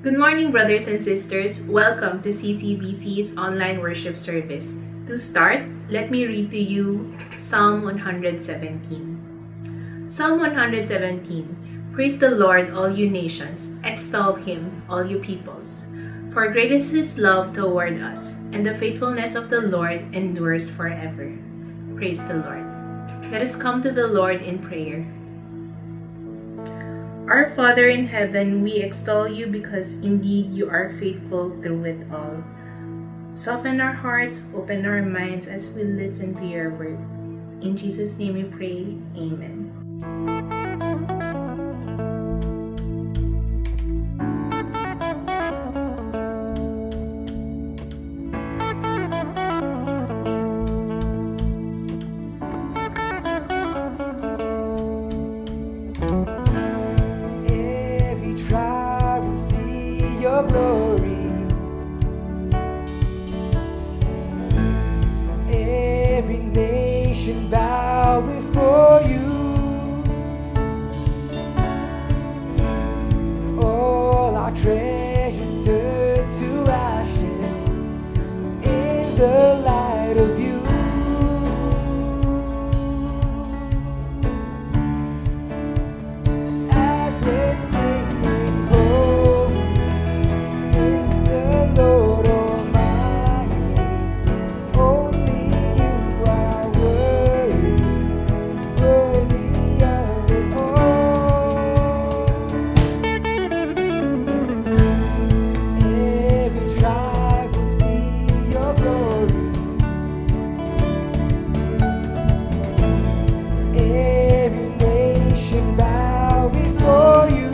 Good morning, brothers and sisters. Welcome to CCBC's online worship service. To start, let me read to you Psalm 117. Psalm 117. Praise the Lord, all you nations. Extol him, all you peoples. For great is his love toward us, and the faithfulness of the Lord endures forever. Praise the Lord. Let us come to the Lord in prayer. Our Father in heaven, we extol you because indeed you are faithful through it all. Soften our hearts, open our minds as we listen to your word. In Jesus' name we pray, Amen. Your glory, every nation bow before you. All our treasures turn to ashes in the light of you. As we're singing, Lord Almighty, only you are worthy, worthy of it all. Every tribe will see your glory. Every nation bow before you.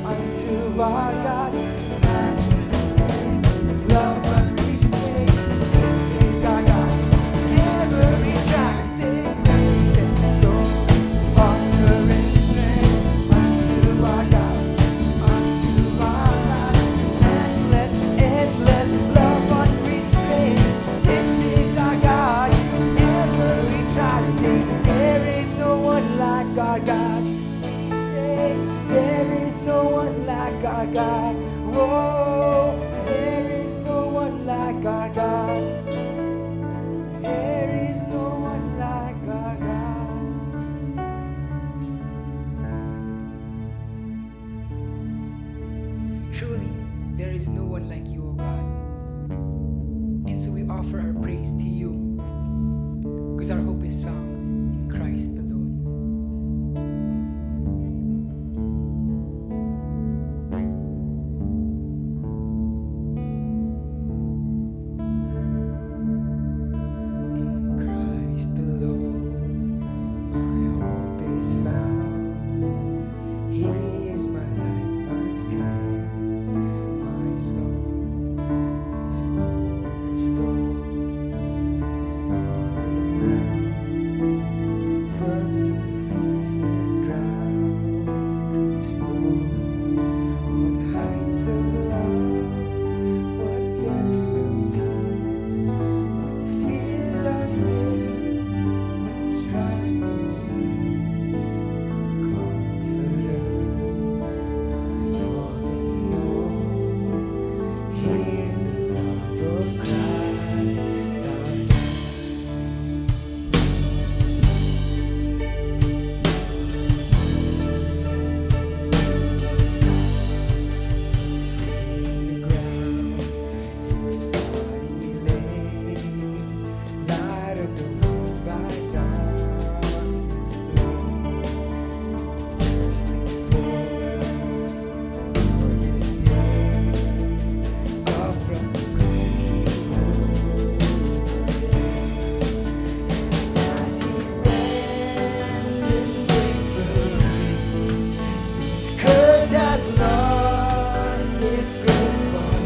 Unto our God, matchless love unrestrained. This is our God. Every tribe sing praises, Lord, honor and strength. Unto our God, matchless, endless love unrestrained. This is our God. Every tribe sing, there is no one like our God. There is no one like our God. Whoa, there is no one like our God. There is no one like our God. Truly, There is no one like you, O God. And so we offer our praise to you because our hope is found in Christ alone. In Christ alone, my hope is found. He is my light, my strength, my soul, His cornerstone, His solid ground. From through fiercest drought and storm, what heights of love, what depths of peace, when fears are stilled, when striving cease. Comforter, my all in all, here in the love of Christ I'll stand. The ground His body lay, light of the world by darkness slain, thirsting for glorious day, up from the grave He rose again. As He stands in victory, since curse has lost its grip on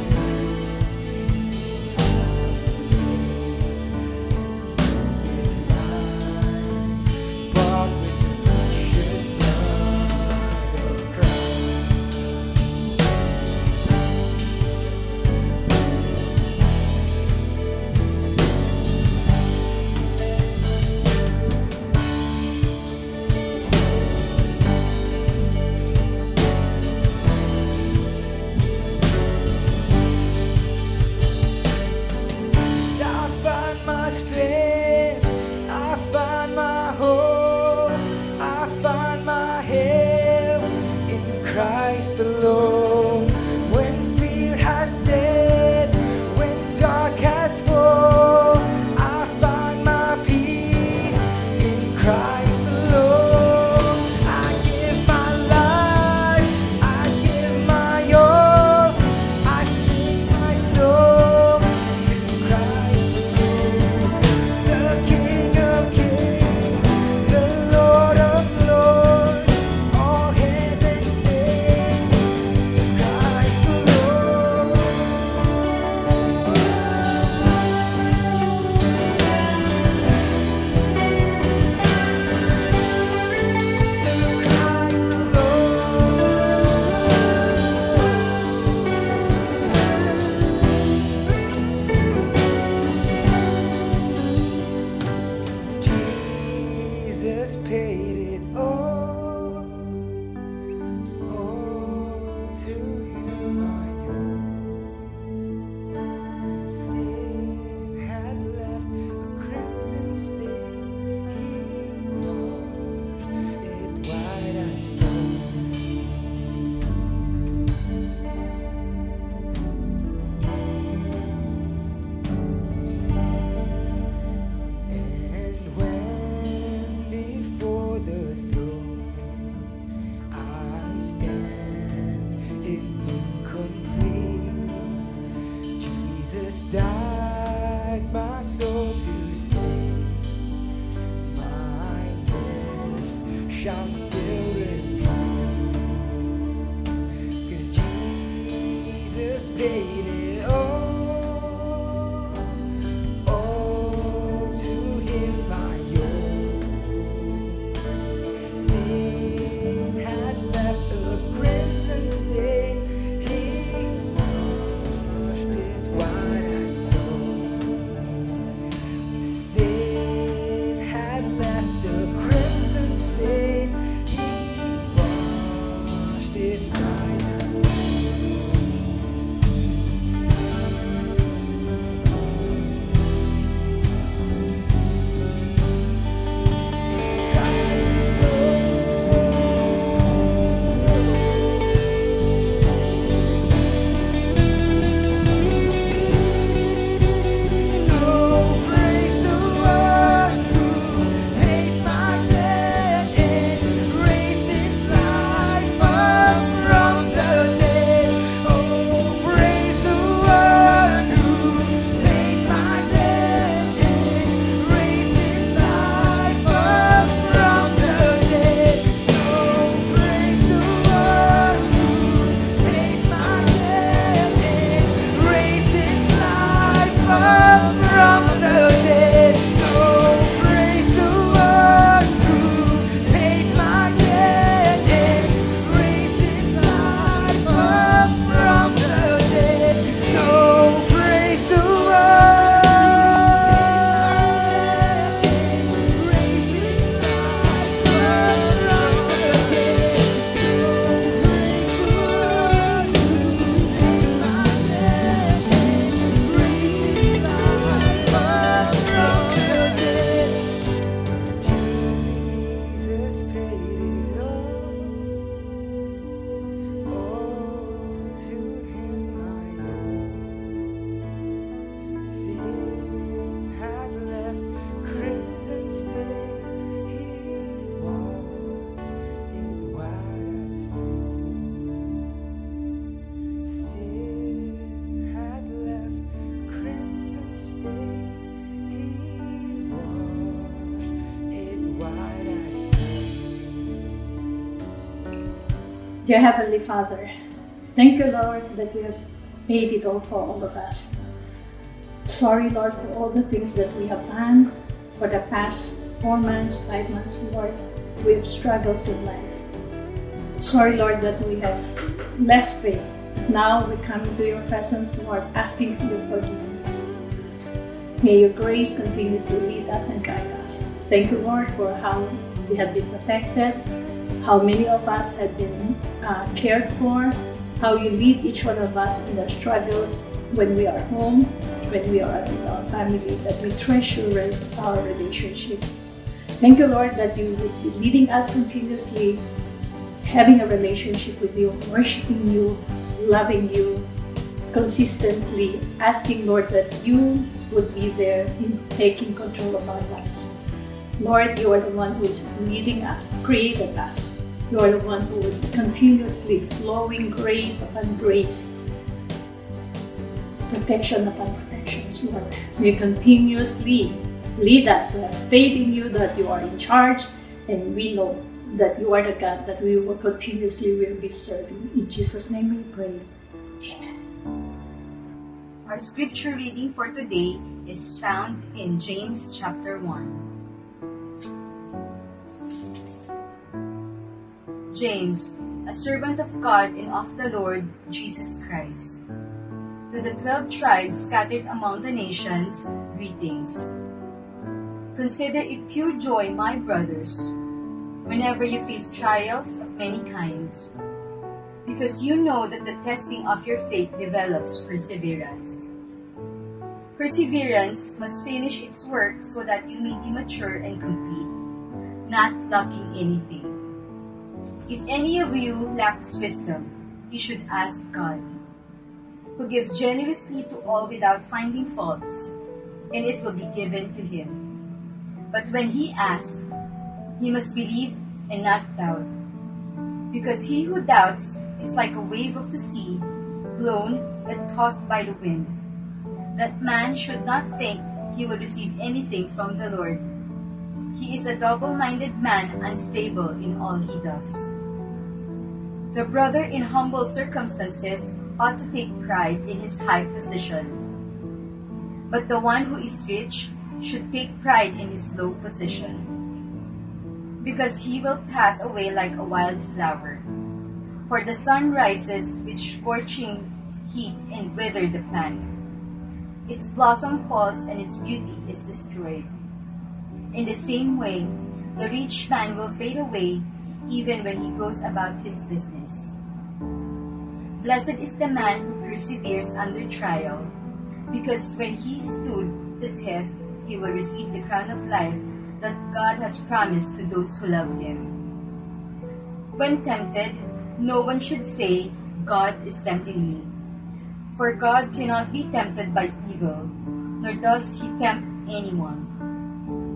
His life, bought with the precious blood of Christ. I find my strength, I find my hope, I find my help in Christ alone. When fear has set, when dark has fallen, I find my peace in Christ alone. I give my life, I give my all, I sing my soul to Christ alone. The King of Kings, the Lord of Lords, all heaven sings to Christ alone. To Christ alone. Jesus paid it all. Oh, to Him I owe. Sin had left a crimson stain. He washed it white as snow. And when before the throne I stand in Him complete, Jesus died my soul to save. My lips shall still repeat, 'cause Jesus paid it all. Oh, to Him I owe. Sin had left a crimson stain. He washed it white as snow. Sin had left a crimson stain. He washed it white as snow. Christ alone. Dear Heavenly Father, thank you, Lord, that you have paid it all for all of us. Sorry, Lord, for all the things that we have done for the past 4 months, 5 months, Lord. We have struggles in life. Sorry, Lord, that we have less faith. Now we come into your presence, Lord, asking for your forgiveness. May your grace continuously lead us and guide us. Thank you, Lord, for how we have been protected, how many of us have been cared for, how you lead each one of us in the struggles when we are home, when we are with our family, that we treasure our relationship. Thank you, Lord, that you would be leading us continuously, having a relationship with you, worshiping you, loving you, consistently asking, Lord, that you would be there in taking control of our lives. Lord, you are the one who is leading us, created us. You are the one who would be continuously flowing grace upon grace, protection upon protection, Lord. May you continuously lead us to have faith in you, that you are in charge, and we know that you are the God that we will continuously be serving. In Jesus' name we pray. Amen. Our scripture reading for today is found in James chapter 1. James, a servant of God and of the Lord Jesus Christ. To the 12 tribes scattered among the nations, greetings. Consider it pure joy, my brothers, whenever you face trials of many kinds, because you know that the testing of your faith develops perseverance. Perseverance must finish its work so that you may be mature and complete, not lacking anything. If any of you lacks wisdom, he should ask God, who gives generously to all without finding faults, and it will be given to him. But when he asks, he must believe and not doubt, because he who doubts is like a wave of the sea, blown and tossed by the wind. That man should not think he will receive anything from the Lord. He is a double-minded man, unstable in all he does. The brother in humble circumstances ought to take pride in his high position, but the one who is rich should take pride in his low position, because he will pass away like a wild flower. For the sun rises with scorching heat and wither the plant. Its blossom falls and its beauty is destroyed. In the same way, the rich man will fade away even when he goes about his business. Blessed is the man who perseveres under trial, because when he stood the test, he will receive the crown of life that God has promised to those who love him. When tempted, no one should say, God is tempting me. For God cannot be tempted by evil, nor does he tempt anyone.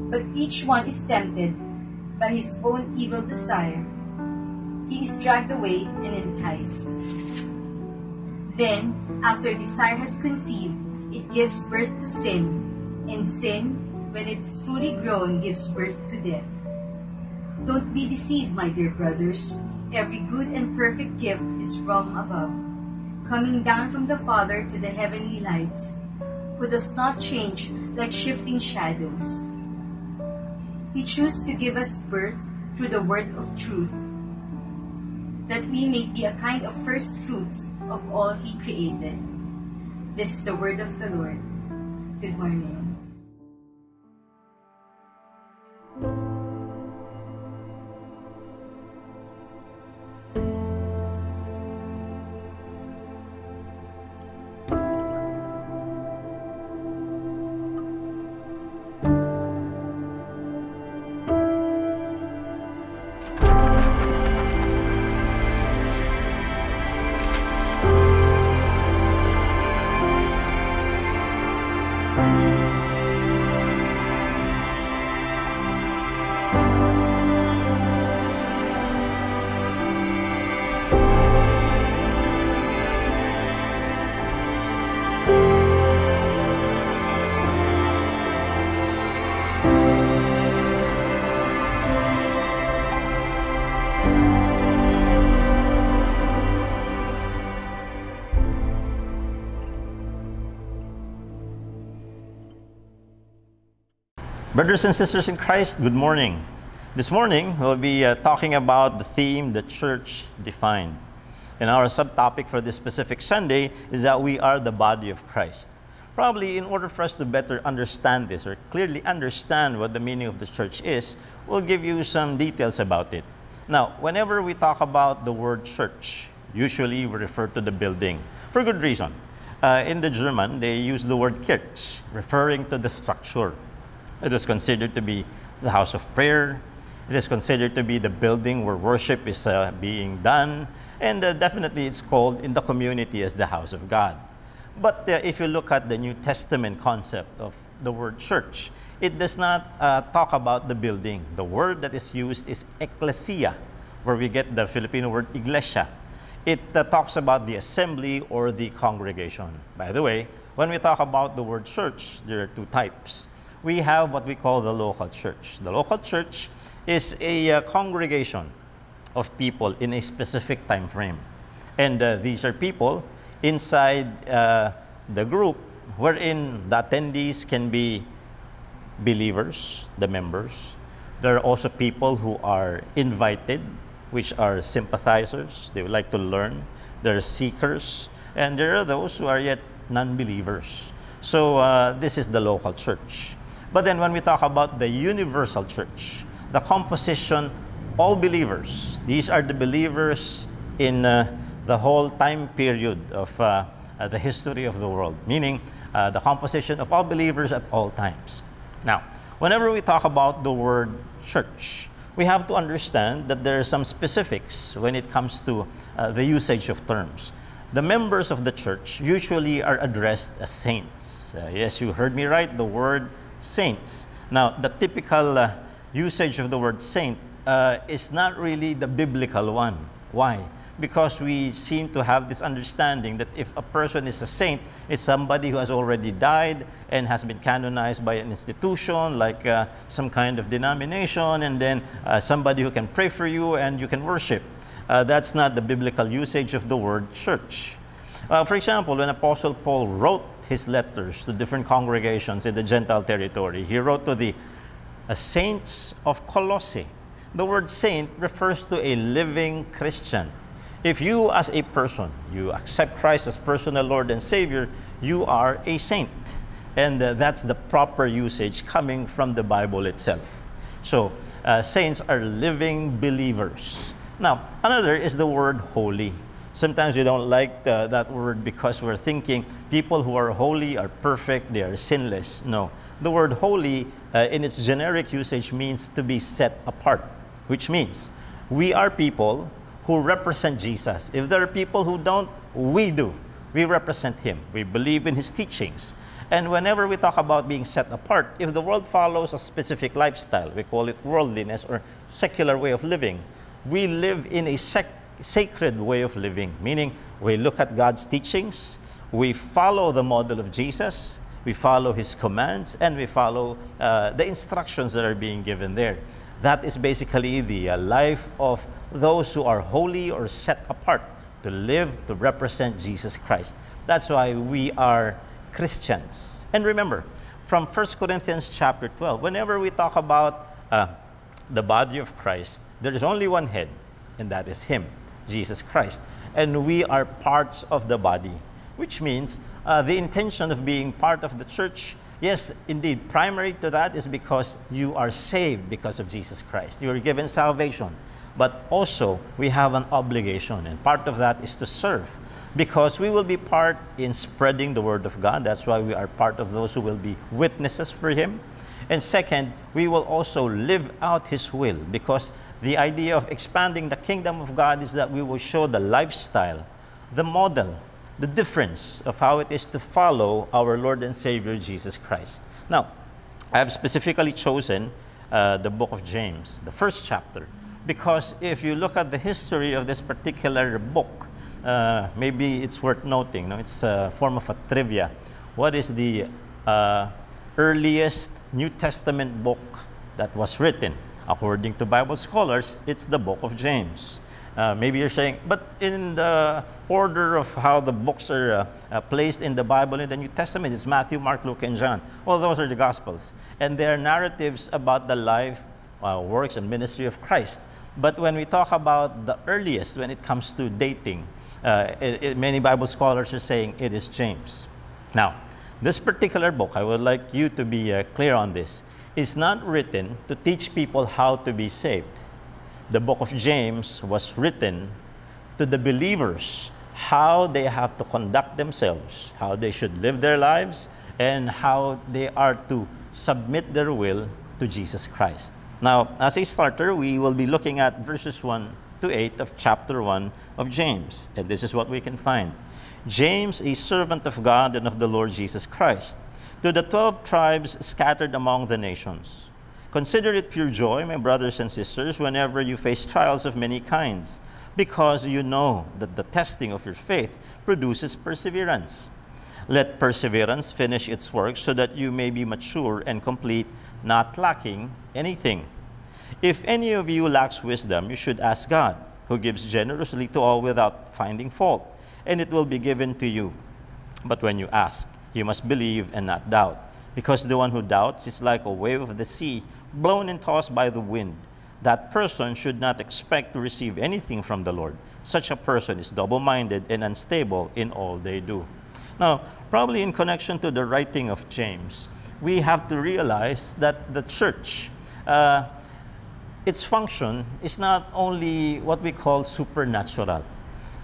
But each one is tempted by his own evil desire. He is dragged away and enticed. Then, after desire has conceived, it gives birth to sin, and sin, when it's fully grown, gives birth to death. Don't be deceived, my dear brothers. Every good and perfect gift is from above, coming down from the Father to the heavenly lights, who does not change like shifting shadows. He chose to give us birth through the word of truth, that we may be a kind of first fruits of all he created. This is the word of the Lord. Good morning. Brothers and sisters in Christ, good morning. This morning, we'll be talking about the theme, the church defined. And our subtopic for this specific Sunday is that we are the body of Christ. Probably in order for us to better understand this or clearly understand what the meaning of the church is, we'll give you some details about it. Now, whenever we talk about the word church, usually we refer to the building for good reason. In the German, they use the word Kirche, referring to the structure. It is considered to be the house of prayer. It is considered to be the building where worship is being done. And definitely it's called in the community as the house of God. But if you look at the New Testament concept of the word church, it does not talk about the building. The word that is used is ecclesia, where we get the Filipino word iglesia. It talks about the assembly or the congregation. By the way, when we talk about the word church, there are two types. We have what we call the local church. The local church is a congregation of people in a specific time frame. And these are people inside the group wherein the attendees can be believers, the members. There are also people who are invited, which are sympathizers. They would like to learn. There are seekers. And there are those who are yet non-believers. So this is the local church. But then when we talk about the universal church, the composition, all believers, these are the believers in the whole time period of the history of the world, meaning the composition of all believers at all times. Now, whenever we talk about the word church, we have to understand that there are some specifics when it comes to the usage of terms. The members of the church usually are addressed as saints. Yes, you heard me right, the word saints. Now, the typical usage of the word saint is not really the biblical one. Why? Because we seem to have this understanding that if a person is a saint, it's somebody who has already died and has been canonized by an institution like some kind of denomination, and then somebody who can pray for you and you can worship. That's not the biblical usage of the word church. For example, when Apostle Paul wrote his letters to different congregations in the Gentile territory, he wrote to the saints of Colossae. The word saint refers to a living Christian. If you as a person, you accept Christ as personal Lord and Savior, you are a saint. And that's the proper usage coming from the Bible itself. So, saints are living believers. Now, another is the word holy. Sometimes we don't like that word because we're thinking people who are holy are perfect, they are sinless. No. The word holy in its generic usage means to be set apart, which means we are people who represent Jesus. If there are people who don't, we do. We represent Him. We believe in His teachings. And whenever we talk about being set apart, if the world follows a specific lifestyle, we call it worldliness or secular way of living, we live in a sacred way of living, meaning we look at God's teachings, we follow the model of Jesus, we follow His commands, and we follow the instructions that are being given there. That is basically the life of those who are holy or set apart to live, to represent Jesus Christ. That's why we are Christians. And remember, from 1 Corinthians chapter 12, whenever we talk about the body of Christ, there is only one head, and that is Him, Jesus Christ. And we are parts of the body, which means the intention of being part of the church, yes, indeed, primary to that is because you are saved because of Jesus Christ. You are given salvation. But also, we have an obligation, and part of that is to serve, because we will be part in spreading the Word of God. That's why we are part of those who will be witnesses for Him. And second, we will also live out His will, because the idea of expanding the kingdom of God is that we will show the lifestyle, the model, the difference of how it is to follow our Lord and Savior Jesus Christ. Now, I have specifically chosen the book of James, the first chapter, because if you look at the history of this particular book, maybe it's worth noting, no? It's a form of a trivia. What is the earliest New Testament book that was written? According to Bible scholars, it's the book of James. Maybe you're saying, but in the order of how the books are placed in the Bible in the New Testament, it's Matthew, Mark, Luke, and John. Well, those are the Gospels. And they are narratives about the life, works, and ministry of Christ. But when we talk about the earliest, when it comes to dating, many Bible scholars are saying it is James. Now, this particular book, I would like you to be clear on this, is not written to teach people how to be saved. The book of James was written to the believers, how they have to conduct themselves, how they should live their lives, and how they are to submit their will to Jesus Christ. Now, as a starter, we will be looking at verses 1 to 8 of chapter 1 of James. And this is what we can find. James, a servant of God and of the Lord Jesus Christ, to the 12 tribes scattered among the nations. Consider it pure joy, my brothers and sisters, whenever you face trials of many kinds, because you know that the testing of your faith produces perseverance. Let perseverance finish its work so that you may be mature and complete, not lacking anything. If any of you lacks wisdom, you should ask God, who gives generously to all without finding fault, and it will be given to you. But when you ask, you must believe and not doubt, because the one who doubts is like a wave of the sea, blown and tossed by the wind. That person should not expect to receive anything from the Lord. Such a person is double-minded and unstable in all they do. Now, probably in connection to the writing of James, we have to realize that the church, its function is not only what we call supernatural.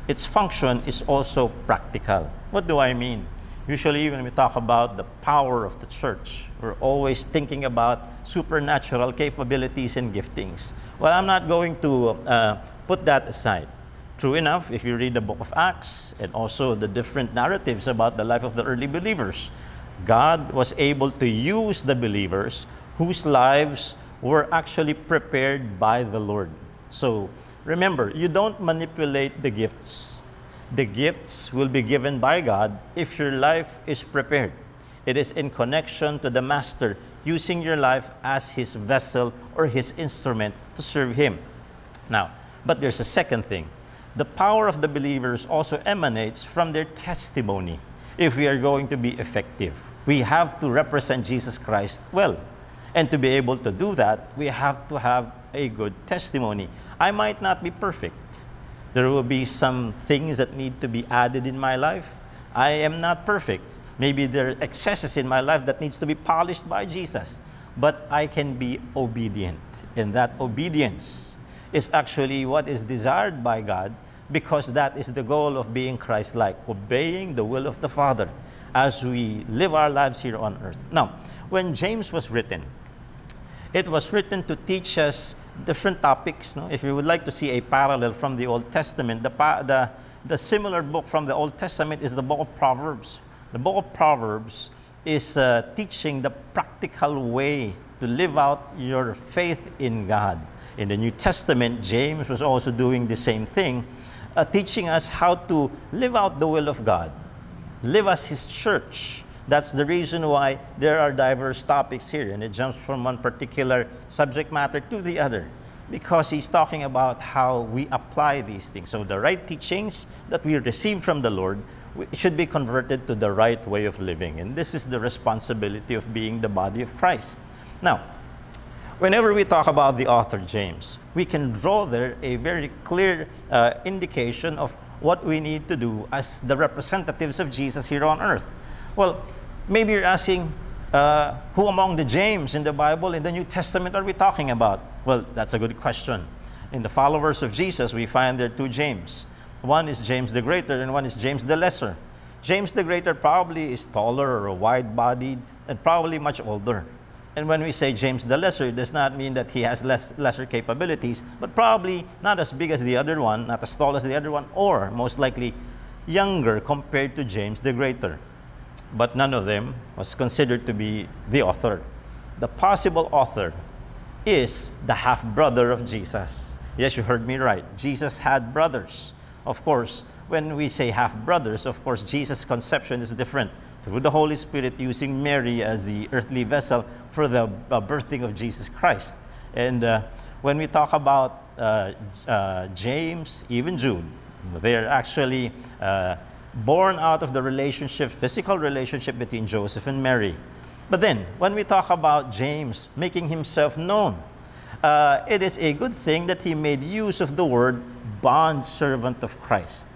Its function is also practical. What do I mean? Usually when we talk about the power of the church, we're always thinking about supernatural capabilities and giftings. Well, I'm not going to put that aside. True enough, if you read the book of Acts and also the different narratives about the life of the early believers, God was able to use the believers whose lives were actually prepared by the Lord. So remember, you don't manipulate the gifts. The gifts will be given by God if your life is prepared. It is in connection to the Master, using your life as His vessel or His instrument to serve Him. Now, but there's a second thing. The power of the believers also emanates from their testimony. If we are going to be effective, we have to represent Jesus Christ well. And to be able to do that, we have to have a good testimony. I might not be perfect. There will be some things that need to be added in my life. I am not perfect. Maybe there are excesses in my life that needs to be polished by Jesus. But I can be obedient. And that obedience is actually what is desired by God, because that is the goal of being Christ-like, obeying the will of the Father as we live our lives here on earth. Now, when James was written, it was written to teach us different topics. No? If you would like to see a parallel from the Old Testament, the similar book from the Old Testament is the book of Proverbs. The book of Proverbs is teaching the practical way to live out your faith in God. In the New Testament, James was also doing the same thing, teaching us how to live out the will of God, live as His church. That's the reason why there are diverse topics here, and it jumps from one particular subject matter to the other, because he's talking about how we apply these things. So the right teachings that we receive from the Lord should be converted to the right way of living, and this is the responsibility of being the body of Christ. Now, whenever we talk about the author James, we can draw there a very clear indication of what we need to do as the representatives of Jesus here on earth. Well, maybe you're asking, who among the James in the Bible, in the New Testament, are we talking about? Well, that's a good question. In the followers of Jesus, we find there are two James. One is James the Greater, and one is James the Lesser. James the Greater probably is taller or wide-bodied and probably much older. And when we say James the Lesser, it does not mean that he has lesser capabilities, but probably not as big as the other one, not as tall as the other one, or most likely younger compared to James the Greater. But none of them was considered to be the author. The possible author is the half-brother of Jesus. Yes, you heard me right. Jesus had brothers. Of course, when we say half-brothers, of course, Jesus' conception is different. Through the Holy Spirit using Mary as the earthly vessel for the birthing of Jesus Christ. And when we talk about James, even Jude, they're actually born out of the relationship, physical relationship between Joseph and Mary. But then, when we talk about James making himself known, it is a good thing that he made use of the word bond servant of Christ.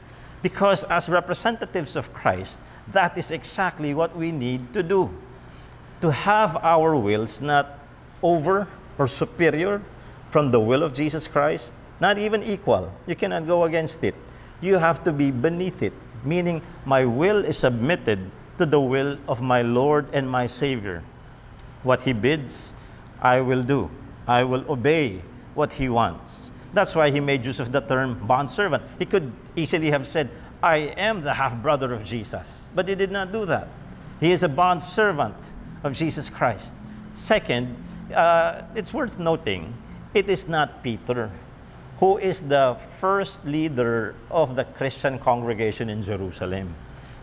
Because as representatives of Christ, that is exactly what we need to do. To have our wills not over or superior from the will of Jesus Christ, not even equal. You cannot go against it. You have to be beneath it, meaning my will is submitted to the will of my Lord and my Savior. What He bids, I will do. I will obey what He wants. That's why He made use of the term bondservant. He could easily have said, I am the half-brother of Jesus. But He did not do that. He is a bondservant of Jesus Christ. Second, it's worth noting, it is not Peter who is the first leader of the Christian congregation in Jerusalem.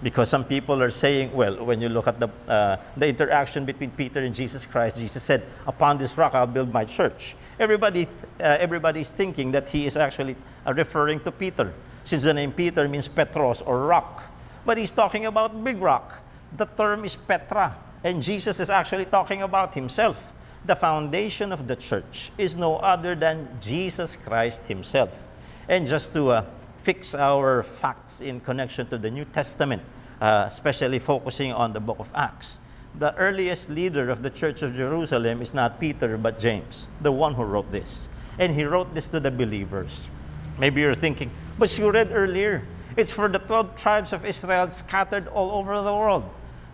Because some people are saying, well, when you look at the interaction between Peter and Jesus Christ, Jesus said, upon this rock I'll build my church. Everybody's thinking that he is actually referring to Peter, since the name Peter means Petros or rock. But he's talking about big rock. The term is Petra, and Jesus is actually talking about himself. The foundation of the church is no other than Jesus Christ himself. And just to fix our facts in connection to the New Testament, especially focusing on the book of Acts. The earliest leader of the Church of Jerusalem is not Peter, but James, the one who wrote this. And he wrote this to the believers. Maybe you're thinking, but you read earlier, it's for the 12 tribes of Israel scattered all over the world.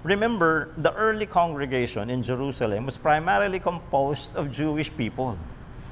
Remember, the early congregation in Jerusalem was primarily composed of Jewish people.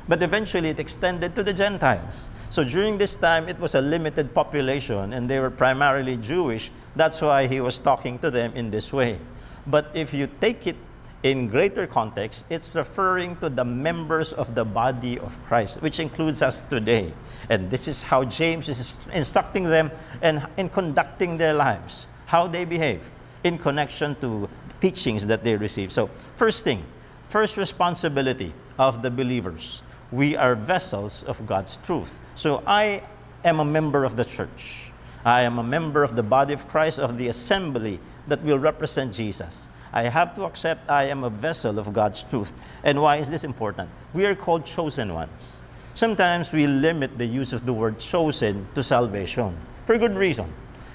But eventually it extended to the Gentiles. So during this time, it was a limited population, and they were primarily Jewish. That's why he was talking to them in this way. But if you take it in greater context, it's referring to the members of the body of Christ, which includes us today. And this is how James is instructing them and in conducting their lives, how they behave in connection to teachings that they receive. So first responsibility of the believers. We are vessels of God's truth. So I am a member of the church. I am a member of the body of Christ, of the assembly that will represent Jesus. I have to accept I am a vessel of God's truth. And why is this important? We are called chosen ones. Sometimes we limit the use of the word chosen to salvation for good reason.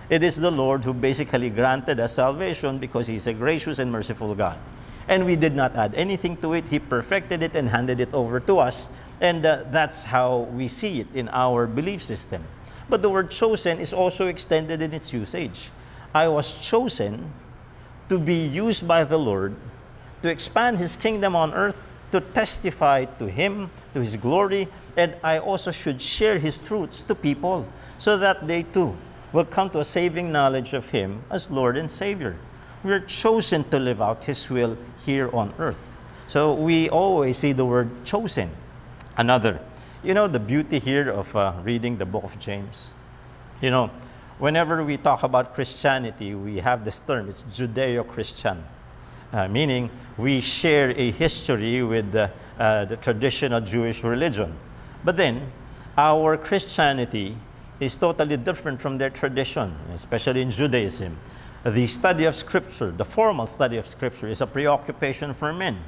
It is the Lord who basically granted us salvation because He's a gracious and merciful God. And we did not add anything to it. He perfected it and handed it over to us. And that's how we see it in our belief system. But the word chosen is also extended in its usage. I was chosen to be used by the Lord to expand His kingdom on earth, to testify to Him, to His glory, and I also should share His truths to people so that they too will come to a saving knowledge of Him as Lord and Savior. We are chosen to live out His will here on earth. So we always see the word chosen. Another, the beauty here of reading the book of James. Whenever we talk about Christianity, we have this term, it's Judeo-Christian, meaning we share a history with the traditional Jewish religion. But then, our Christianity is totally different from their tradition, especially in Judaism. The study of Scripture, the formal study of Scripture, is a preoccupation for men.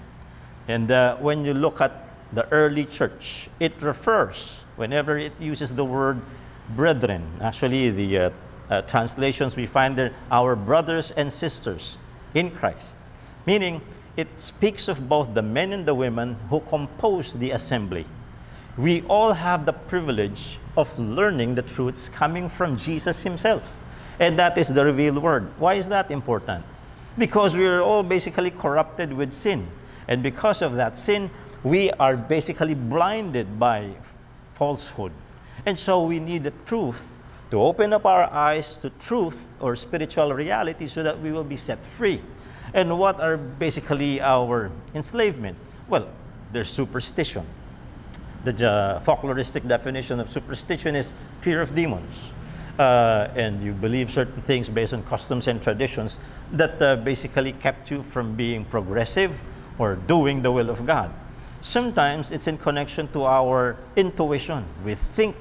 And when you look at the early church, it refers, whenever it uses the word brethren, actually the translations we find there, our brothers and sisters in Christ. Meaning, it speaks of both the men and the women who compose the assembly. We all have the privilege of learning the truths coming from Jesus Himself. And that is the revealed word. Why is that important? Because we are all basically corrupted with sin. And because of that sin, we are basically blinded by falsehood. And so we need the truth to open up our eyes to truth or spiritual reality so that we will be set free. And what are basically our enslavement? Well, there's superstition. The folkloristic definition of superstition is fear of demons. And you believe certain things based on customs and traditions that basically kept you from being progressive or doing the will of God. Sometimes it's in connection to our intuition. We think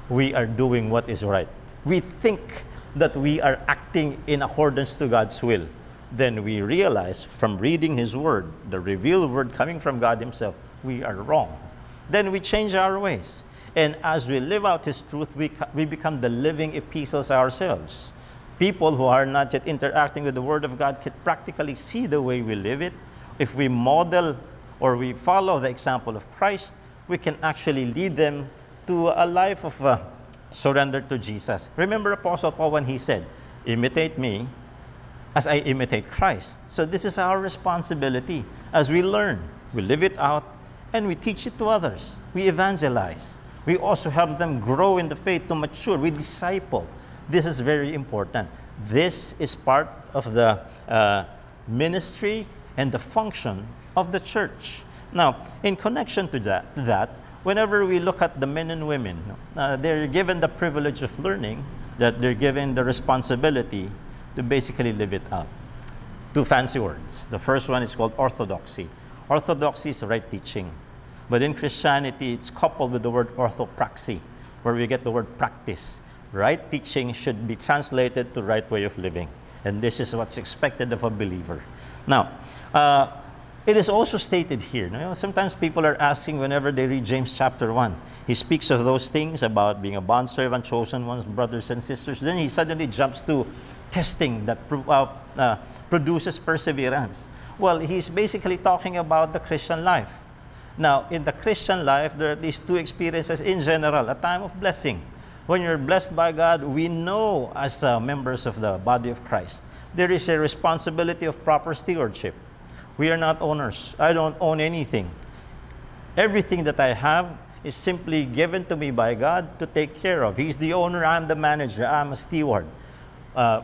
we are doing what is right. We think that we are acting in accordance to God's will. Then we realize from reading His Word, the revealed Word coming from God Himself, we are wrong. Then we change our ways. And as we live out His truth, we become the living epistles ourselves. People who are not yet interacting with the Word of God can practically see the way we live it. If we model or we follow the example of Christ, we can actually lead them to a life of surrender to Jesus. Remember Apostle Paul when he said, imitate me as I imitate Christ. So this is our responsibility. As we learn, we live it out, and we teach it to others. We evangelize. We also help them grow in the faith to mature. We disciple. This is very important. This is part of the ministry and the function of the church. Now, in connection to that, whenever we look at the men and women, they're given the privilege of learning, that they're given the responsibility to basically live it out. Two fancy words. The first one is called orthodoxy. Orthodoxy is right teaching. But in Christianity, it's coupled with the word orthopraxy, where we get the word practice. Right teaching should be translated to right way of living. And this is what's expected of a believer. Now, it is also stated here. Sometimes people are asking whenever they read James chapter 1. He speaks of those things about being a bondservant, chosen ones, brothers and sisters. Then he suddenly jumps to testing that produces perseverance. Well, he's basically talking about the Christian life. Now, in the Christian life, there are these two experiences in general. A time of blessing. When you're blessed by God, we know as members of the body of Christ, there is a responsibility of proper stewardship. We are not owners. I don't own anything. Everything that I have is simply given to me by God to take care of. He's the owner, I'm the manager, I'm a steward.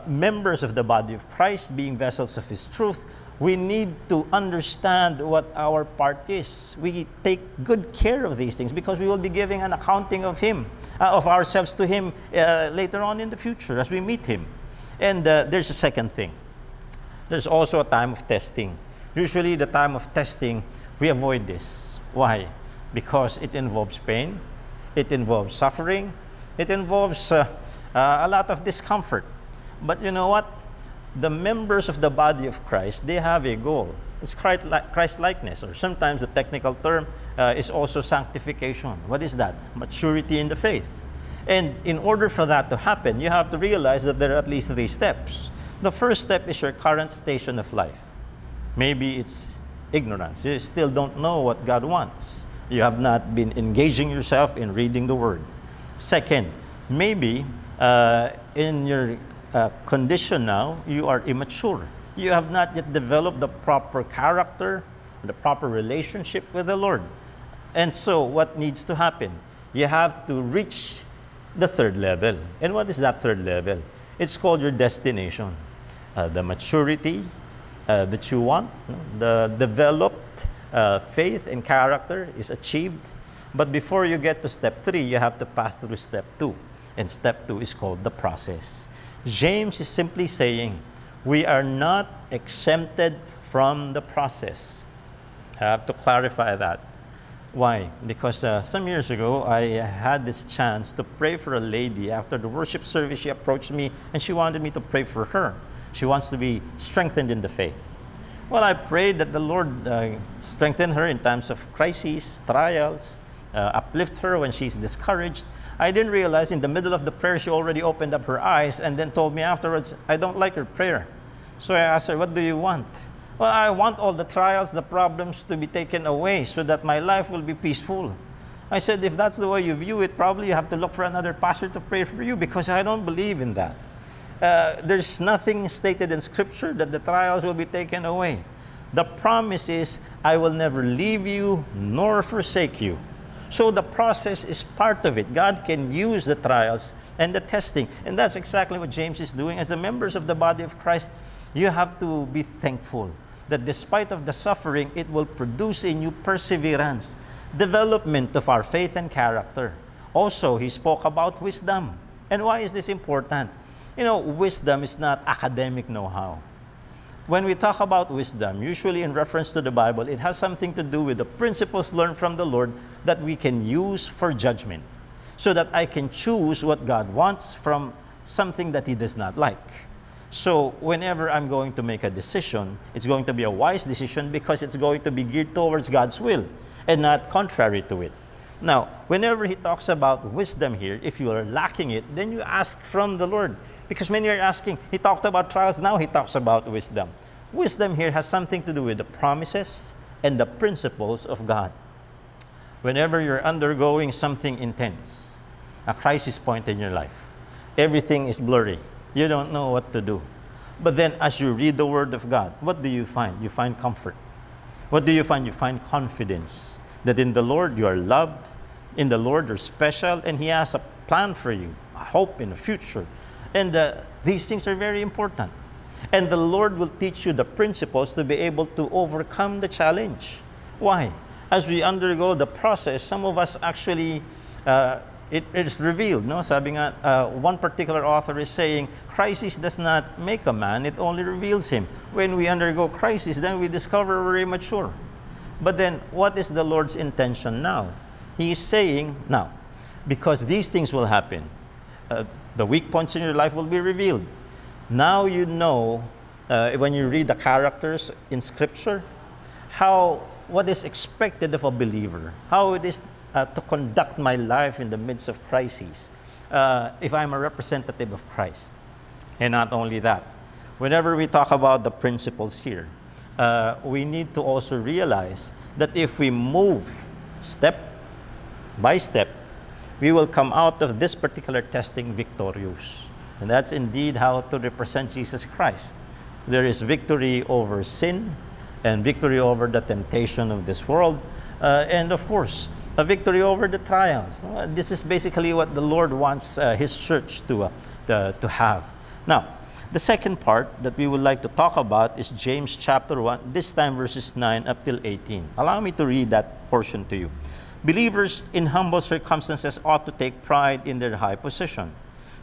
Members of the body of Christ, being vessels of His truth, we need to understand what our part is. We take good care of these things because we will be giving an accounting of Him, of ourselves to Him later on in the future as we meet Him. And there's a second thing. There's also a time of testing. Usually the time of testing, we avoid this. Why? Because it involves pain, it involves suffering, it involves a lot of discomfort. But you know what? The members of the body of Christ, they have a goal. It's Christ-likeness, or sometimes the technical term is also sanctification. What is that? Maturity in the faith. And in order for that to happen, you have to realize that there are at least 3 steps. The first step is your current station of life. Maybe it's ignorance. You still don't know what God wants. You have not been engaging yourself in reading the Word. Second, maybe in your condition now, you are immature. You have not yet developed the proper character, the proper relationship with the Lord. And so what needs to happen? You have to reach the third level. And what is that third level? It's called your destination. The maturity that you want, the developed faith and character is achieved. But before you get to step 3, you have to pass through step 2. And step 2 is called the process. James is simply saying, we are not exempted from the process. I have to clarify that. Why? Because some years ago, I had this chance to pray for a lady. After the worship service, she approached me and she wanted me to pray for her. She wants to be strengthened in the faith. Well, I prayed that the Lord strengthen her in times of crises, trials, uplift her when she's discouraged. I didn't realize in the middle of the prayer, she already opened up her eyes and then told me afterwards, I don't like your prayer. So I asked her, what do you want? Well, I want all the trials, the problems to be taken away so that my life will be peaceful. I said, if that's the way you view it, probably you have to look for another pastor to pray for you because I don't believe in that. There's nothing stated in Scripture that the trials will be taken away. The promise is, I will never leave you nor forsake you. So the process is part of it. God can use the trials and the testing. And that's exactly what James is doing. As the members of the body of Christ, you have to be thankful that despite of the suffering, it will produce in you perseverance, development of our faith and character. Also, he spoke about wisdom. And why is this important? You know, wisdom is not academic know-how. when we talk about wisdom, usually in reference to the Bible, it has something to do with the principles learned from the Lord that we can use for judgment, so that I can choose what God wants from something that He does not like. So whenever I'm going to make a decision, it's going to be a wise decision because it's going to be geared towards God's will and not contrary to it. Now, whenever He talks about wisdom here, if you are lacking it, then you ask from the Lord. Because many are asking, He talked about trials, now He talks about wisdom. Wisdom here has something to do with the promises and the principles of God. Whenever you're undergoing something intense, a crisis point in your life, everything is blurry. You don't know what to do. But then as you read the Word of God, what do you find? You find comfort. What do you find? You find confidence that in the Lord you are loved, in the Lord you're special, and He has a plan for you, a hope in the future. And these things are very important. And the Lord will teach you the principles to be able to overcome the challenge. Why? As we undergo the process, some of us actually, it is revealed. No? Sabi nga, one particular author is saying, crisis does not make a man, it only reveals him. When we undergo crisis, then we discover we're immature. But then, what is the Lord's intention now? He is saying, now, because these things will happen, the weak points in your life will be revealed. Now you know, when you read the characters in Scripture, what is expected of a believer, how it is to conduct my life in the midst of crises, if I'm a representative of Christ. And not only that, whenever we talk about the principles here, we need to also realize that if we move step by step, we will come out of this particular testing victorious. And that's indeed how to represent Jesus Christ. There is victory over sin and victory over the temptation of this world. And of course, a victory over the trials. This is basically what the Lord wants His church to have. Now, the second part that we would like to talk about is James chapter 1, this time verses 9 up till 18. Allow me to read that portion to you. Believers in humble circumstances ought to take pride in their high position,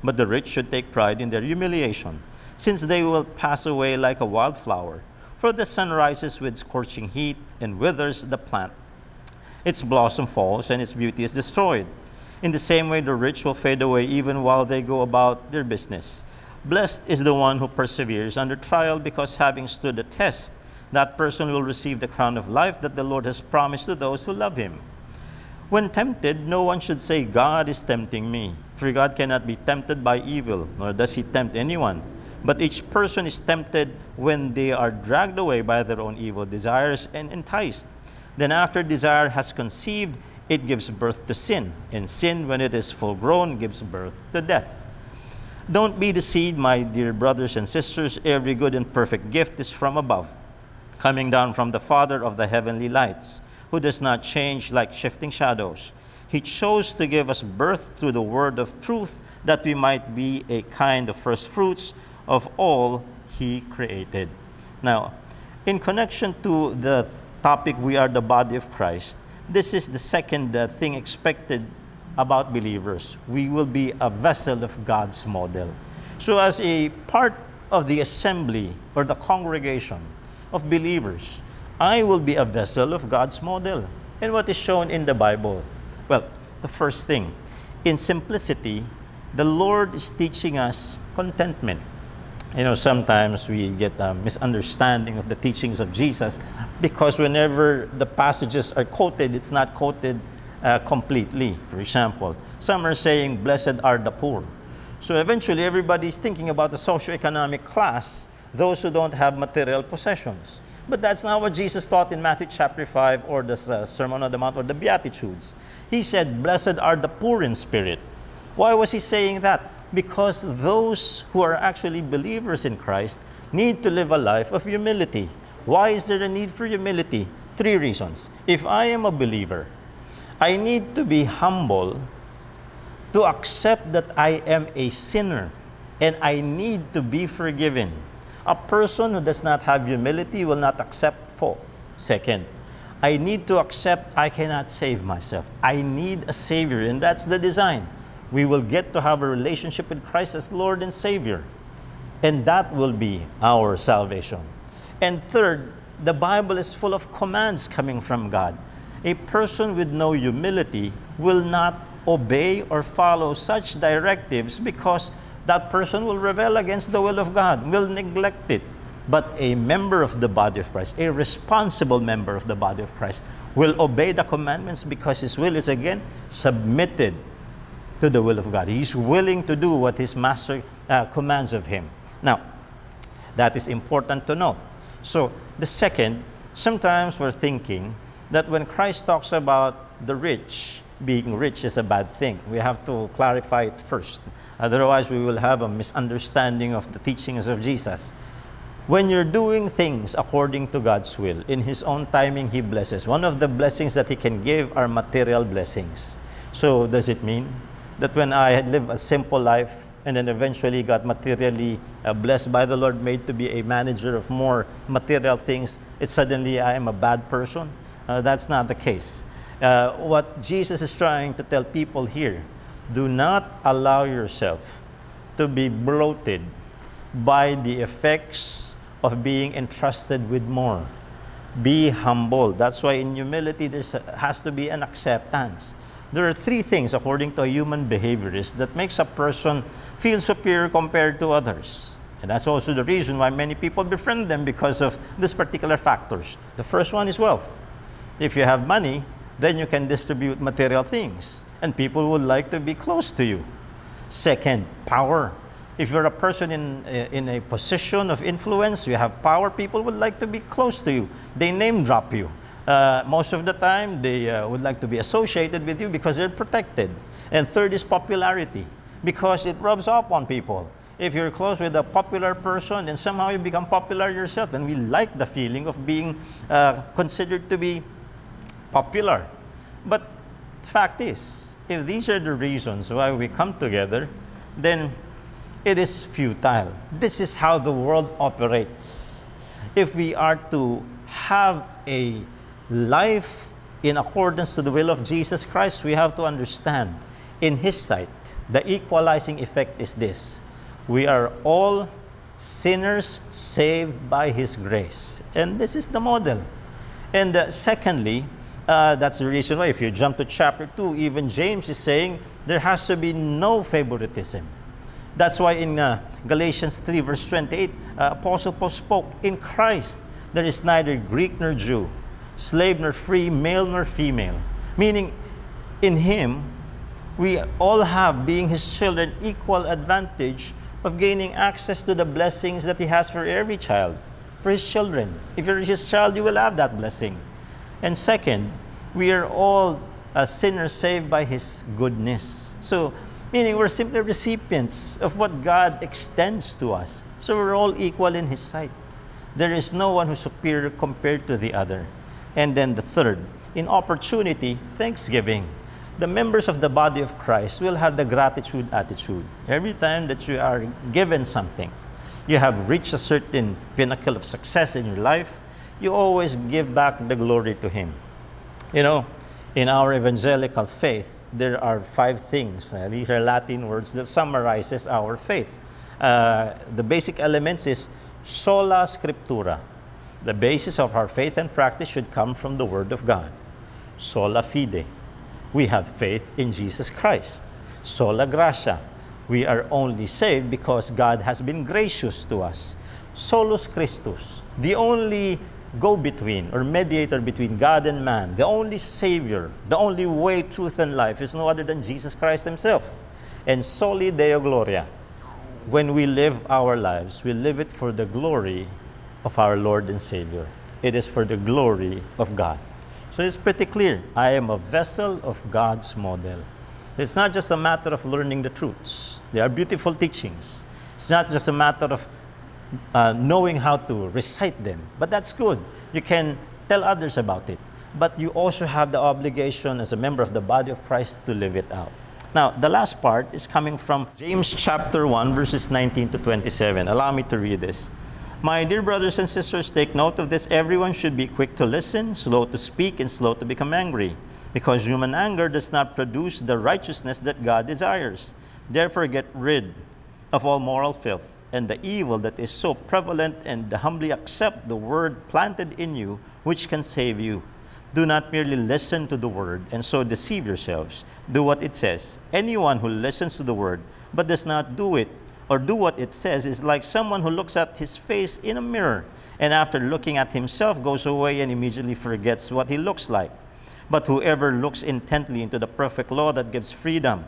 but the rich should take pride in their humiliation, since they will pass away like a wildflower. For the sun rises with scorching heat and withers the plant. Its blossom falls and its beauty is destroyed. In the same way, the rich will fade away even while they go about their business. Blessed is the one who perseveres under trial, because having stood the test, that person will receive the crown of life that the Lord has promised to those who love Him. When tempted, no one should say, God is tempting me. For God cannot be tempted by evil, nor does He tempt anyone. But each person is tempted when they are dragged away by their own evil desires and enticed. Then after desire has conceived, it gives birth to sin. And sin, when it is full grown, gives birth to death. Don't be deceived, my dear brothers and sisters. Every good and perfect gift is from above, coming down from the Father of the heavenly lights, who does not change like shifting shadows. He chose to give us birth through the word of truth, that we might be a kind of first fruits of all He created. Now, in connection to the topic, we are the body of Christ, this is the second thing expected about believers. We will be a vessel of God's model. So as a part of the assembly or the congregation of believers, I will be a vessel of God's model. And what is shown in the Bible? Well, the first thing, in simplicity, the Lord is teaching us contentment. You know, sometimes we get a misunderstanding of the teachings of Jesus, because whenever the passages are quoted, it's not quoted completely. For example, some are saying, blessed are the poor. So eventually, everybody's thinking about the socioeconomic class, those who don't have material possessions. But that's not what Jesus taught in Matthew chapter 5 or the Sermon on the Mount or the Beatitudes. He said, blessed are the poor in spirit. Why was He saying that? Because those who are actually believers in Christ need to live a life of humility. Why is there a need for humility? 3 reasons. If I am a believer, I need to be humble to accept that I am a sinner and I need to be forgiven. A person who does not have humility will not accept fault. Second, I need to accept I cannot save myself. I need a Savior, and that's the design. We will get to have a relationship with Christ as Lord and Savior, and that will be our salvation. And third, the Bible is full of commands coming from God. A person with no humility will not obey or follow such directives because that person will rebel against the will of God, will neglect it. But a member of the body of Christ, a responsible member of the body of Christ, will obey the commandments because his will is again submitted to the will of God. He's willing to do what his master commands of him. Now, that is important to know. So, the second, sometimes we're thinking that when Christ talks about the rich, being rich is a bad thing. We have to clarify it first. Otherwise, we will have a misunderstanding of the teachings of Jesus. When you're doing things according to God's will, in His own timing, He blesses. One of the blessings that He can give are material blessings. So, does it mean that when I had lived a simple life and then eventually got materially blessed by the Lord, made to be a manager of more material things, it's suddenly I am a bad person? That's not the case. What Jesus is trying to tell people here, do not allow yourself to be bloated by the effects of being entrusted with more. Be humble. That's why in humility there has to be an acceptance. There are three things, according to a human behaviorist, that makes a person feel superior compared to others. And that's also the reason why many people befriend them, because of these particular factors. The first one is wealth. If you have money, then you can distribute material things, and people would like to be close to you. Second, power. If you're a person in a position of influence, you have power, people would like to be close to you. They name drop you. Most of the time, they would like to be associated with you because they're protected. And third is popularity, because it rubs off on people. If you're close with a popular person, then somehow you become popular yourself. And we like the feeling of being considered to be popular. But the fact is, if these are the reasons why we come together, then it is futile. This is how the world operates. If we are to have a life in accordance to the will of Jesus Christ, we have to understand, in His sight, the equalizing effect is this: we are all sinners saved by His grace. And this is the model. And secondly, that's the reason why, if you jump to chapter 2, even James is saying there has to be no favoritism. That's why in Galatians 3 verse 28, Apostle Paul spoke, in Christ there is neither Greek nor Jew, slave nor free, male nor female. Meaning, in Him, we all have, being His children, equal advantage of gaining access to the blessings that He has for every child, for His children. If you're His child, you will have that blessing. And second, we are all sinners saved by His goodness. So, meaning we're simply recipients of what God extends to us. So we're all equal in His sight. There is no one who's superior compared to the other. And then the third, in opportunity, thanksgiving. The members of the body of Christ will have the gratitude attitude. Every time that you are given something, you have reached a certain pinnacle of success in your life, you always give back the glory to Him. You know, in our evangelical faith, there are 5 things. These are Latin words that summarizes our faith. The basic elements is sola scriptura. The basis of our faith and practice should come from the Word of God. Sola fide. We have faith in Jesus Christ. Sola gratia. We are only saved because God has been gracious to us. Solus Christus. The only go-between or mediator between God and man, the only Savior, the only way, truth, and life is no other than Jesus Christ Himself. And soli Deo gloria. When we live our lives, we live it for the glory of our Lord and Savior. It is for the glory of God. So it's pretty clear. I am a vessel of God's model. It's not just a matter of learning the truths. They are beautiful teachings. It's not just a matter of knowing how to recite them. But that's good. You can tell others about it. But you also have the obligation as a member of the body of Christ to live it out. Now, the last part is coming from James chapter 1, verses 19 to 27. Allow me to read this. My dear brothers and sisters, take note of this. Everyone should be quick to listen, slow to speak, and slow to become angry, because human anger does not produce the righteousness that God desires. Therefore, get rid of all moral filth, and the evil that is so prevalent, and humbly accept the word planted in you, which can save you. Do not merely listen to the word and so deceive yourselves. Do what it says. Anyone who listens to the word but does not do it or do what it says is like someone who looks at his face in a mirror and after looking at himself goes away and immediately forgets what he looks like. But whoever looks intently into the perfect law that gives freedom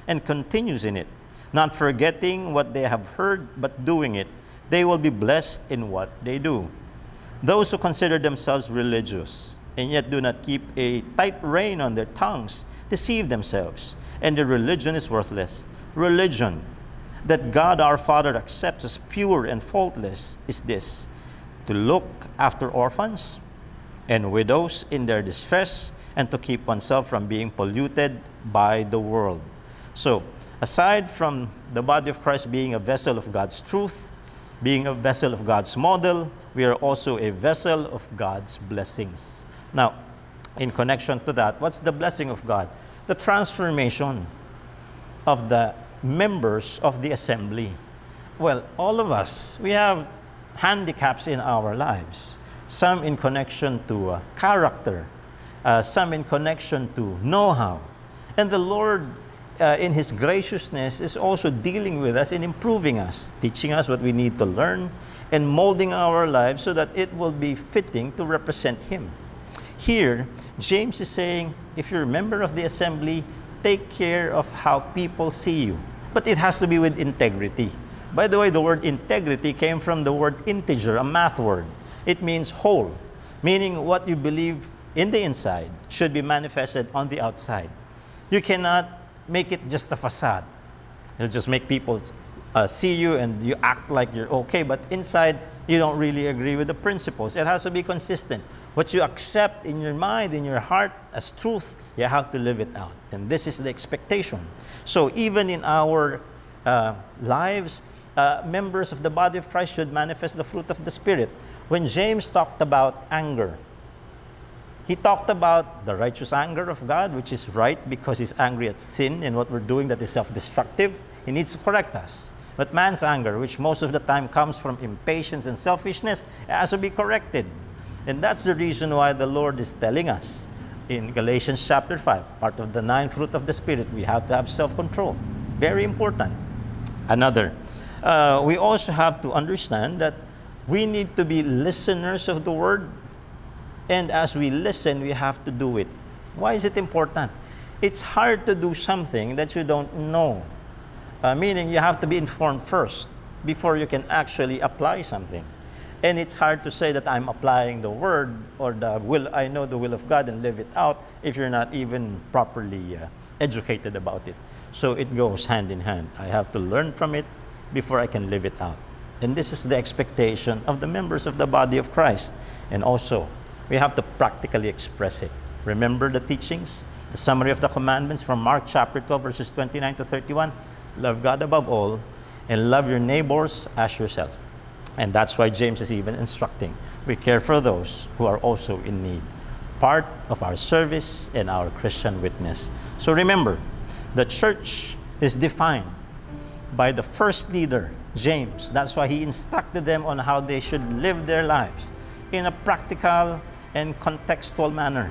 and continues in it, not forgetting what they have heard but doing it, they will be blessed in what they do. Those who consider themselves religious and yet do not keep a tight rein on their tongues deceive themselves, and their religion is worthless. Religion that God our Father accepts as pure and faultless is this: to look after orphans and widows in their distress, and to keep oneself from being polluted by the world. So, aside from the body of Christ being a vessel of God's truth, being a vessel of God's model, we are also a vessel of God's blessings. Now, in connection to that, what's the blessing of God? The transformation of the members of the assembly. Well, all of us, we have handicaps in our lives. Some in connection to character, some in connection to know-how. And the Lord, in His graciousness, is also dealing with us and improving us, teaching us what we need to learn, and molding our lives so that it will be fitting to represent Him. Here, James is saying, if you're a member of the assembly, take care of how people see you. But it has to be with integrity. By the way, the word integrity came from the word integer, a math word. It means whole, meaning what you believe in the inside should be manifested on the outside. You cannot make it just a facade. You just make people see you and you act like you're okay, but inside you don't really agree with the principles. It has to be consistent. What you accept in your mind, in your heart as truth, you have to live it out. And this is the expectation. So even in our lives, members of the body of Christ should manifest the fruit of the Spirit. When James talked about anger, he talked about the righteous anger of God, which is right because He's angry at sin and what we're doing that is self-destructive. He needs to correct us. But man's anger, which most of the time comes from impatience and selfishness, has to be corrected. And that's the reason why the Lord is telling us in Galatians chapter 5, part of the 9 fruit of the Spirit, we have to have self-control. Very important. Another, we also have to understand that we need to be listeners of the Word. And as we listen, we have to do it. Why is it important? It's hard to do something that you don't know. Meaning you have to be informed first before you can actually apply something. And it's hard to say that I'm applying the word or I know the will of God and live it out if you're not even properly educated about it. So it goes hand in hand. I have to learn from it before I can live it out. And this is the expectation of the members of the body of Christ. And also, we have to practically express it. Remember the teachings, the summary of the commandments from Mark chapter 12, verses 29 to 31. Love God above all and love your neighbors as yourself. And that's why James is even instructing. We care for those who are also in need. Part of our service and our Christian witness. So remember, the church is defined by the first leader, James. That's why he instructed them on how they should live their lives in a practical and contextual manner.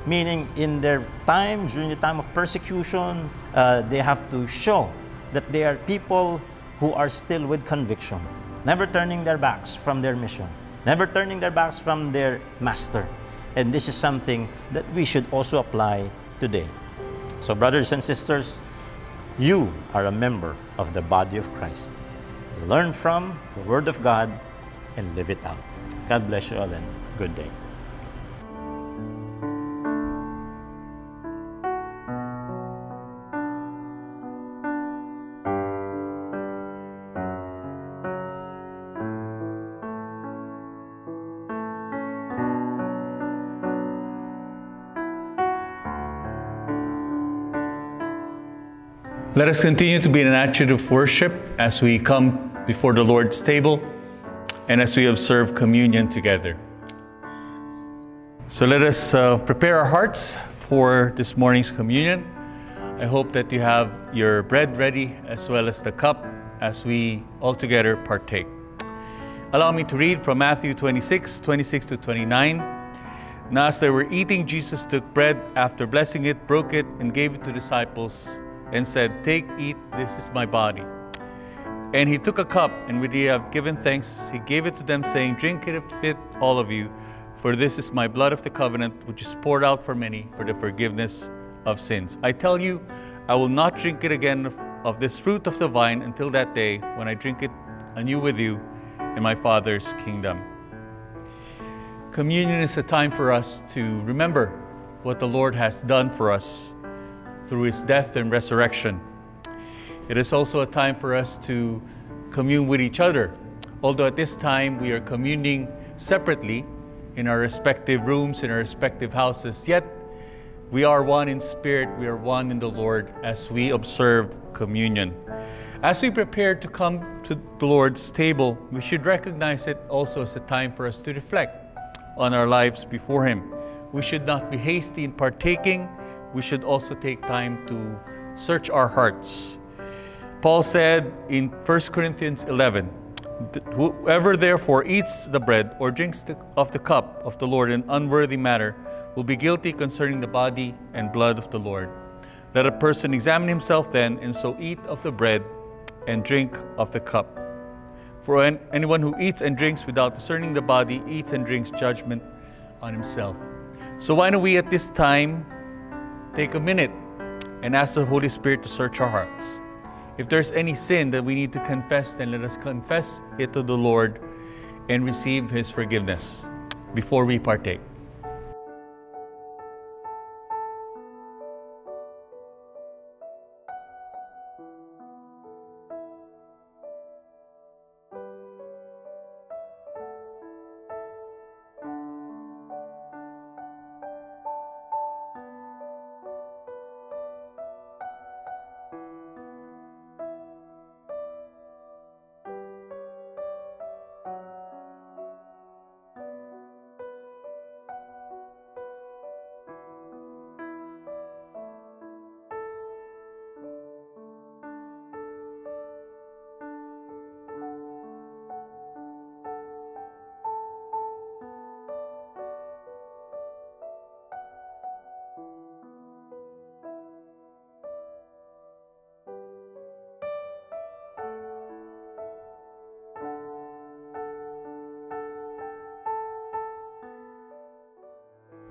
Meaning in their time, during the time of persecution, they have to show that they are people who are still with conviction. Never turning their backs from their mission. Never turning their backs from their master. And this is something that we should also apply today. So brothers and sisters, you are a member of the body of Christ. Learn from the Word of God and live it out. God bless you all and good day. Let us continue to be in an attitude of worship as we come before the Lord's table and as we observe communion together. So let us prepare our hearts for this morning's communion. I hope that you have your bread ready as well as the cup as we all together partake. Allow me to read from Matthew 26, 26 to 29. Now as they were eating, Jesus took bread, after blessing it, broke it, and gave it to the disciples, and said, "Take, eat, this is my body." And he took a cup, and when he had given thanks, he gave it to them, saying, "Drink it, all of you, for this is my blood of the covenant, which is poured out for many for the forgiveness of sins. I tell you, I will not drink it again of this fruit of the vine until that day when I drink it anew with you in my Father's kingdom." Communion is a time for us to remember what the Lord has done for us through His death and resurrection. It is also a time for us to commune with each other. Although at this time we are communing separately in our respective rooms, in our respective houses, yet we are one in spirit, we are one in the Lord as we observe communion. As we prepare to come to the Lord's table, we should recognize it also as a time for us to reflect on our lives before Him. We should not be hasty in partaking. We should also take time to search our hearts. Paul said in 1 Corinthians 11, "Whoever therefore eats the bread or drinks of the cup of the Lord in unworthy manner will be guilty concerning the body and blood of the Lord. Let a person examine himself then, and so eat of the bread and drink of the cup. For anyone who eats and drinks without discerning the body eats and drinks judgment on himself." So why don't we at this time take a minute and ask the Holy Spirit to search our hearts. If there's any sin that we need to confess, then let us confess it to the Lord and receive His forgiveness before we partake.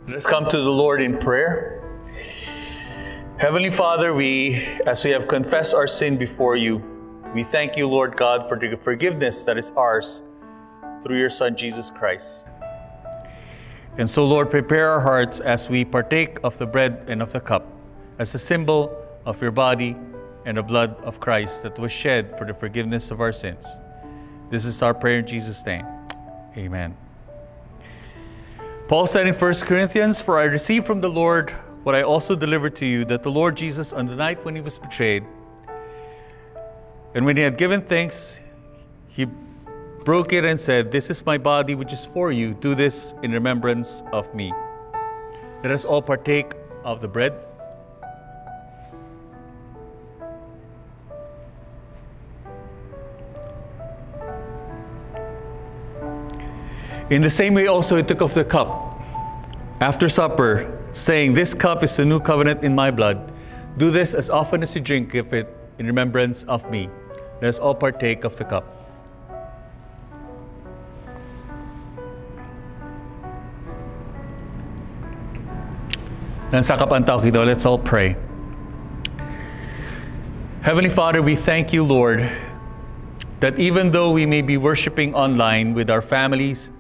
Let us come to the Lord in prayer. Heavenly Father, as we have confessed our sin before you, we thank you, Lord God, for the forgiveness that is ours through your Son, Jesus Christ. And so, Lord, prepare our hearts as we partake of the bread and of the cup as a symbol of your body and the blood of Christ that was shed for the forgiveness of our sins. This is our prayer in Jesus' name. Amen. Paul said in 1 Corinthians, "For I received from the Lord what I also delivered to you, that the Lord Jesus, on the night when He was betrayed, and when He had given thanks, He broke it and said, 'This is my body which is for you. Do this in remembrance of me.'" Let us all partake of the bread. In the same way also He took of the cup after supper, saying, "This cup is the new covenant in my blood. Do this as often as you drink of it in remembrance of me." Let us all partake of the cup. And sa kapantaw kito, let's all pray. Heavenly Father, we thank you, Lord, that even though we may be worshiping online with our families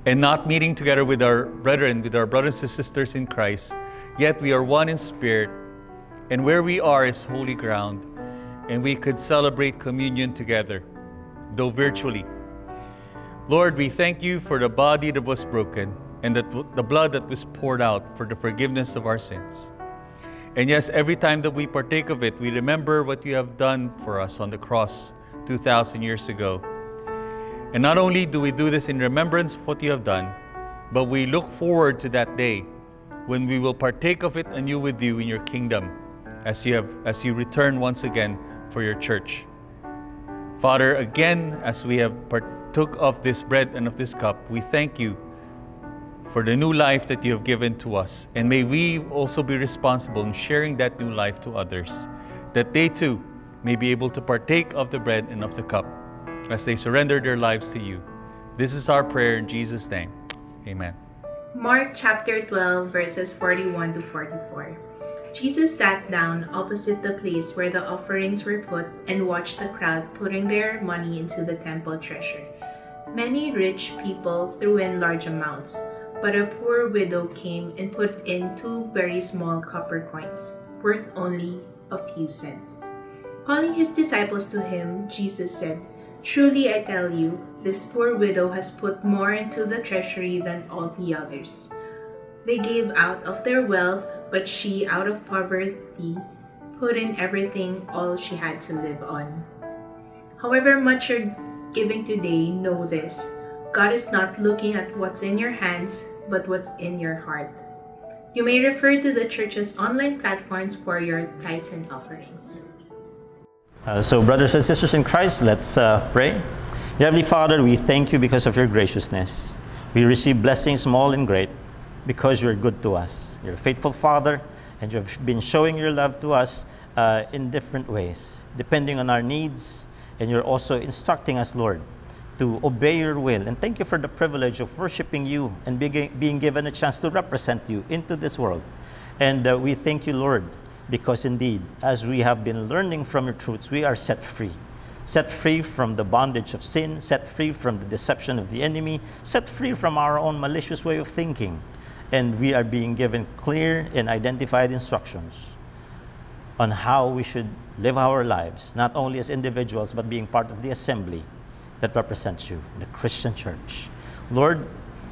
and not meeting together with our brethren, with our brothers and sisters in Christ, yet we are one in spirit, and where we are is holy ground, and we could celebrate communion together, though virtually. Lord, we thank you for the body that was broken and the blood that was poured out for the forgiveness of our sins. And yes, every time that we partake of it, we remember what you have done for us on the cross 2,000 years ago. And not only do we do this in remembrance of what you have done, but we look forward to that day when we will partake of it anew with you in your kingdom as you return once again for your church. Father, again, as we have partook of this bread and of this cup, we thank you for the new life that you have given to us. And may we also be responsible in sharing that new life to others, that they too may be able to partake of the bread and of the cup as they surrender their lives to you. This is our prayer in Jesus' name. Amen. Mark chapter 12, verses 41 to 44. Jesus sat down opposite the place where the offerings were put and watched the crowd putting their money into the temple treasure. Many rich people threw in large amounts, but a poor widow came and put in 2 very small copper coins, worth only a few cents. Calling his disciples to him, Jesus said, "Truly I tell you, this poor widow has put more into the treasury than all the others. They gave out of their wealth, but she, out of poverty, put in everything, all she had to live on. However much you're giving today, know this: God is not looking at what's in your hands, but what's in your heart." You may refer to the church's online platforms for your tithes and offerings. So brothers and sisters in Christ, let's pray. Dear Heavenly Father, we thank you because of your graciousness. We receive blessings small and great because you're good to us. You're a faithful Father, and you have been showing your love to us in different ways, depending on our needs, and you're also instructing us, Lord, to obey your will. And thank you for the privilege of worshiping you and being given a chance to represent you into this world. And we thank you, Lord, because indeed, as we have been learning from your truths, we are set free from the bondage of sin, set free from the deception of the enemy, set free from our own malicious way of thinking. And we are being given clear and identified instructions on how we should live our lives, not only as individuals, but being part of the assembly that represents you, the Christian church. Lord,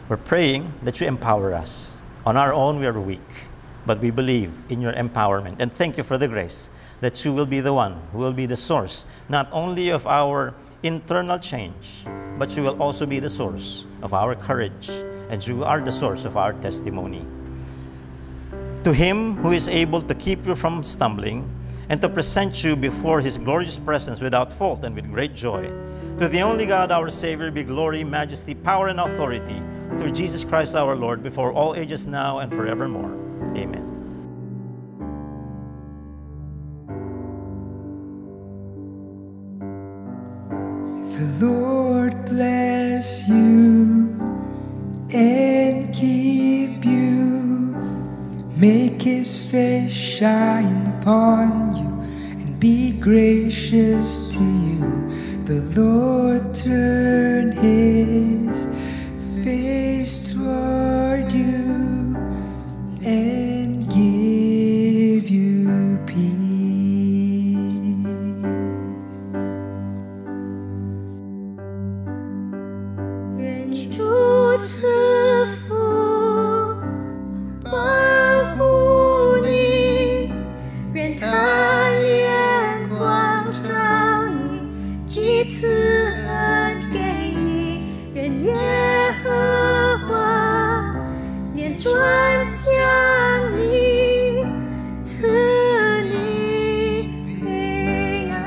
we're praying that you empower us. On our own, we are weak, but we believe in your empowerment. And thank you for the grace that you will be the one who will be the source, not only of our internal change, but you will also be the source of our courage, and you are the source of our testimony. To him who is able to keep you from stumbling and to present you before his glorious presence without fault and with great joy, to the only God, our Savior, be glory, majesty, power, and authority through Jesus Christ our Lord, before all ages, now and forevermore. Amen. The Lord bless you and keep you, make his face shine upon you and be gracious to you. The Lord turn his face toward you and give you peace.愿主赐福保护你，愿他眼光照你，举赐恩给你，愿耶和华脸转向你，赐你平安。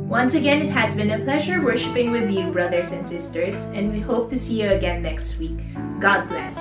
Once again, it has been a pleasure worshiping with you, brothers and sisters, and we hope to see you again next week. God bless.